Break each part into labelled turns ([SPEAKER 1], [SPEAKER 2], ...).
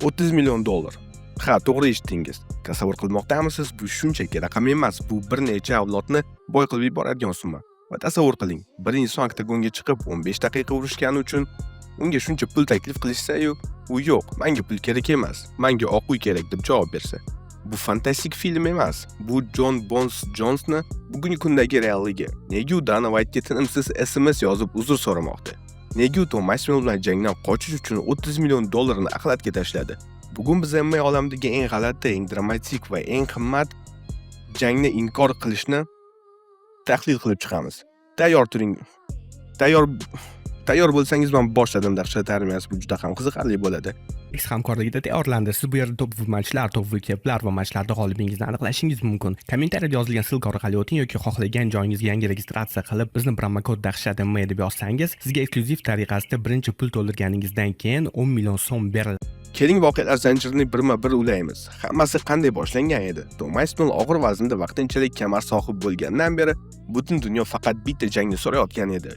[SPEAKER 1] $30 million. Ha, to'g'ri eshitdingiz. Tasavvur qilmoqdamisiz? Bu shunchaki raqam emas, bu bir necha avlodni boy qilib yuboradigan summa. Va tasavvur qiling, bir inson oktagonga chiqib 15 daqiqa urushgani uchun unga shuncha pul taklif qilishsa-yu, u yo'q, menga pul kerak emas, menga oq uy kerak deb javob bersa. Bu fantastik film emas. Bu Jon Bones Jonsni bugungi kundagi realligi. Nega u Dana White'ga tinimsiz SMS yozib uzr so'ramoqda? Nega u Tom Masvidal bilan jangdan qochish uchun $30 million axlatga tashladi? Bugun biz MMA olamidagi eng g'alati, eng dramatik va eng qimmat jangni inkor qilishni tahlil qilib chiqamiz. Tayyor turing. Tayyor bo'lsangiz men boshladim. Dahshat armiyasi bu juda ham qiziqarli bo'ladi.
[SPEAKER 2] X hamkorligida tayyorlandi. Siz bu yerda top matchlar, top keplar va matchlarda g'olibingizni aniqlashingiz mumkin. Kommentariyada yozilgan ссылка orqali o'ting yoki xohlagan joyingizga yangi registratsiya qilib, bizni promokod dahshat MMA deb yozsangiz, sizga eksklyuziv tariqasida birinchi pul to'ldirganingizdan keyin 10 million so'm beriladi.
[SPEAKER 1] Keling voqealar zanjirini birma-bir ulaymiz. Hammasi qanday boshlangan edi? Tom Masvidal og'ir vaznda vaqtinchalik kamar sohib bo'lgandan beri butun dunyo faqat bitta jangni so'rayotgan edi.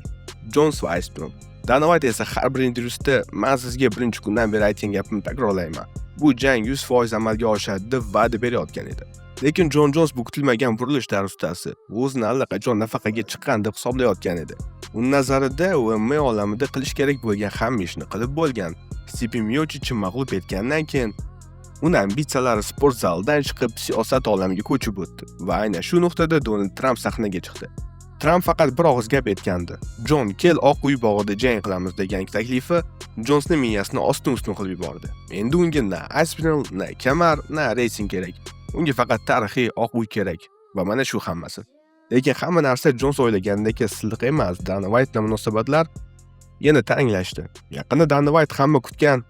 [SPEAKER 1] Jones va Masvidal. Dana White esa har bir intervyusida men sizga birinchi kundan beri aytgan gapimni takrorlayman. Bu jang 100% amalga oshadi deb va'da berayotgan edi. Lekin Jon Jones bu kutilmagan burilishlar ustasi. O'zini allaqachon nafaqaga chiqqan deb hisoblayotgan edi. Uning nazarida MMA olamida qilish kerak bo'lgan hamma ishni qilib bo'lgan. Stipe Miocichni mag'lub etgandan keyin uning ambitsiyalari sport zalidan chiqib siyosat olamiga ko'chib o'tdi va aynan shu nuqtada Donald Trump sahnaga chiqdi. Trump faqat bir og'iz gap aytgandi. Jon, kel Oq uy bog'ida jang qilamiz degan taklifi Jonsning miyasini ostin-ustun qilib yubordi. Endi unga na Aspinall, na kamar, na reyting kerak. Unga faqat tarixiy Oq uy kerak va mana shu hammasi. Lekin hamma narsa Jons o'ylagandek silliq emas. Dana White bilan munosabatlar yana taranglashdi. Yaqinda Dana White hamma kutgan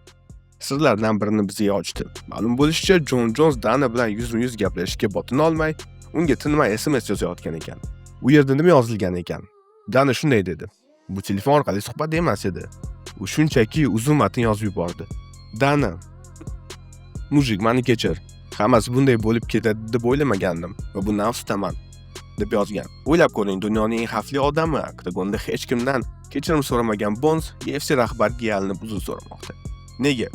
[SPEAKER 1] sirlardan birini bizga ochdi. Ma'lum bo'lishicha, Jon Jones Dana bilan yuzma-yuz gaplashishga botina olmay, unga tinmay SMS yozayotgan ekan. U yerda nima yozilgan ekan? Dana shunday dedi. Bu telefon orqali suhbat emas edi. U shunchaki uzun matn yozib yubordi. Dana, mujik, meni kechir. Hammasi bunday bo'lib ketadi deb o'ylamagandim va bu nafsitaman deb yozgan. O'ylab ko'ring, dunyoning eng xavfli odami, oktagonda hech kimdan kechirim so'ramagan Bones UFC rahbariga yalinib uzr so'ramoqda. Nega?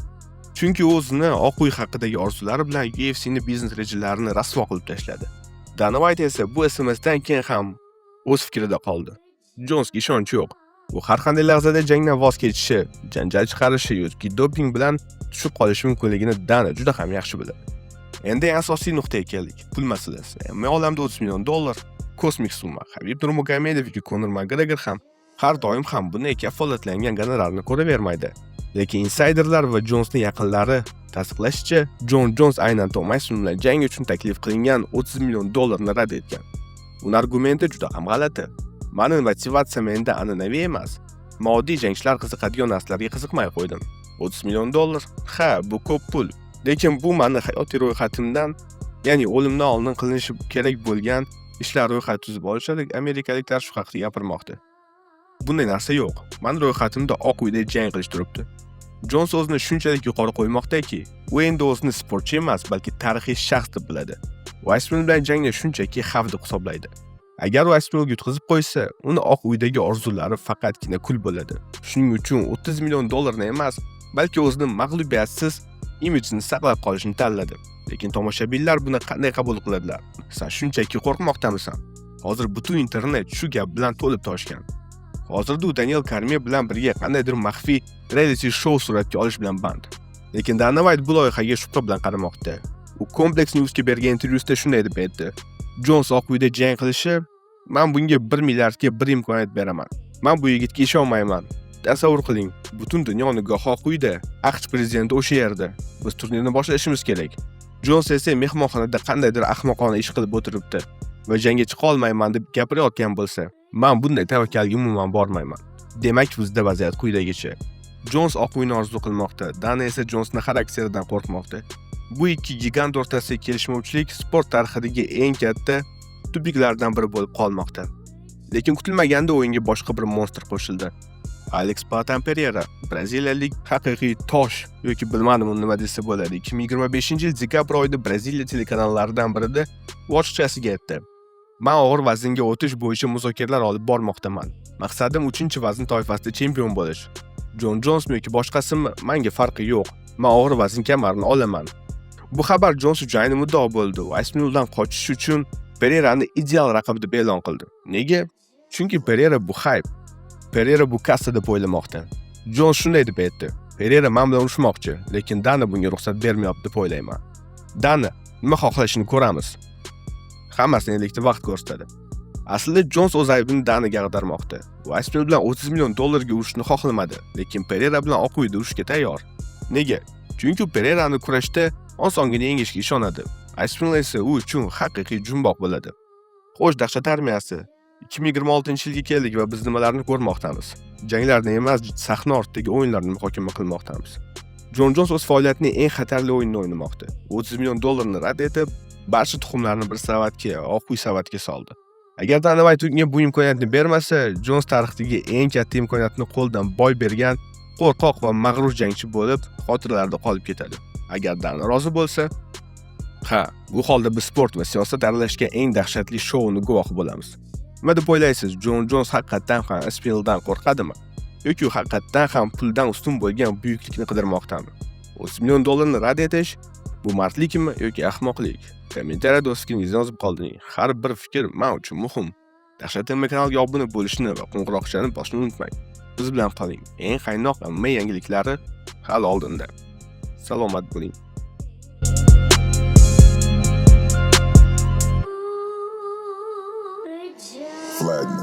[SPEAKER 1] Chunki o'zini Oq uy haqidagi orzulari bilan UFC'ning biznes rejalarini rasvo qilib tashladi. Dana White esa bu SMS'dan keyin ham o'z fikrida qoldi. Jonsga ishonch yo'q. U har qanday lahzada jangdan voz kechishi, janjal chiqarishi yoki doping bilan tushib qolishi mumkinligini Dana juda ham yaxshi biladi. Endi asosiy nuqtaga keldik. Pul masalasi. MMA olamida $30 million kosmik summa. Habib Nurmagomedov yoki Conor McGregor ham har doim ham bunday kafolatlangan gonorarni ko'ravermaydi. Lekin insiderlar va Jonsning yaqinlari tasdiqlashicha, Jon Jones aynan Tom Masvidal bilan jang uchun taklif qilingan $30 million rad etgan. Uning argumenti juda ham g'alati. Meni motivatsiya menda an'anaviy emas. Moddiy jangchilar qiziqadigan narsalarga qiziqmay qo'ydim. $30 million? Ha, bu ko'p pul. Lekin bu meni hayotiy ro'yxatimdan, ya'ni o'limdan oldin qilinishi kerak bo'lgan ishlar ro'yxati tuzib olishadi. Amerikaliklar shu haqda gapirmoqda. Bunday narsa yo'q. Men ro'yxatimda Oq uyda jang qilish turibdi. Jons o'zini shunchalik yuqori qo'ymoqdaki, u endi o'zini sportchi emas, balki tarixiy shaxs deb biladi. Masvidal bilan jangni shunchaki xavf deb hisoblaydi. Agar Masvidalga yutqizib qo'ysa, uni Oq uydagi orzulari faqatgina kul bo'ladi. Shuning uchun $30 million emas, balki o'zining mag'lubiyatsiz imijini saqlab qolishni tanladi. Lekin tomoshabinlar buni qanday qabul qiladilar? Sen shunchaki qo'rqmoqdamisan? Hozir butun internet shu gap bilan to'lib toshgan. Hozirda u Daniel Cormier bilan birga qandaydir maxfiy reality show suratga olish bilan band. Lekin Dana White bu loyihaga shubha bilan qaramoqda. U Complex News'ga bergan intervyusida shunday deb aytdi. Jons Oq uyda jang qilishi, men bunga 1 milliardga 1 imkoniyat beraman. Men bu yigitga ishonmayman. Tasavvur qiling, butun dunyo nigohi Oq uyda, AQSh prezidenti o'sha yerda. Biz turnirni boshlashimiz kerak. Jons esa mehmonxonada qandaydir ahmoqona ish qilib o'tiribdi va jangga chiqa olmayman deb gapirayotgan bo'lsa, men bunday tavakkalga umuman bormayman. Demak, bizda vaziyat quyidagicha. Jons Oq uyni orzu qilmoqda, Dana esa Jonsning xarakteridan qo'rqmoqda. Bu ikki gigant o'rtasidagi kelishmovchilik sport tarixidagi eng katta tupiklardan biri bo'lib qolmoqda. Lekin kutilmaganda o'yinga boshqa bir monster qo'shildi. Alex Patan Pereira, braziliyalik haqiqiy tosh yoki bilmadim uni nima desa bo'ladi. 2025-yil dekabr oyida Braziliya telekanallaridan birida boshqachasiga aytdi. Men og'ir vaznga o'tish bo'yicha muzokaralar olib bormoqdaman. Maqsadim 3-vazn toifasida chempion bo'lish. Jon Jonsmi yoki boshqasimi, menga farqi yo'q. Men og'ir vazn kamarini olaman. Bu xabar Jons uchun ayni muddao bo'ldi. Aspinalldan qochish uchun Pererani ideal raqib deb e'lon qildi. Nega? Chunki Perera bu hype. Perera bu kassa deb o'ylamoqda. Jons shunday deb aytdi. Perera men bilan urushmoqchi, lekin Dana bunga ruxsat bermayapti deb o'ylayman. Dana nima xohlashini ko'ramiz. Hammasini endilikda vaqt ko'rsatadi. Aslida Jons o'z aybini Danaga ag'darmoqda. U Aspinall bilan 30 million dollarga urushni xohlamadi, lekin Perera bilan oq uyda urushga tayyor. Nega? Chunki Pererani kurashda osongina yengishga ishonadi. Aspinall esa u uchun haqiqiy jumboq bo'ladi. Xo'sh, dahshat armiyasi. 2026-yilga keldik va biz nimalarni ko'rmoqdamiz? Janglarni emas, sahna ortidagi o'yinlarni muhokama qilmoqdamiz. Jon Jons o'z faoliyatining eng xatarli o'yinini o'ynamoqda. 30 million dollarni rad etib, barcha tuxumlarni bir savatga, oq uy savatga soldi. Agar Dana White unga bu imkoniyatni bermasa, Jons tarixdagi eng katta imkoniyatni qo'ldan boy bergan qo'rqoq va mag'rur jangchi bo'lib, xotiralarda qolib ketadi. Agar Dana rozi bo'lsa, bu holda biz sport va siyosat aralashgan eng dahshatli shouni guvohi bo'lamiz. Nima deb o'ylaysiz? Jon Jons haqiqatan ham Aspinalldan qo'rqadimi? Yoki u haqiqatan ham puldan ustun bo'lgan buyuklikni qidirmoqdami? 30 million dollarni rad etish bu mardlikmi yoki ahmoqlik? Kommentariyada o'z fikringizni yozib qoldiring. Har bir fikr men uchun muhim. Dahshat TV kanaliga obuna bo'lishni va qo'ng'iroqchani bosishni unutmang. Biz bilan qoling. Eng qaynoq va yangiliklari hali oldinda. Salomat bo'ling.
[SPEAKER 3] Flag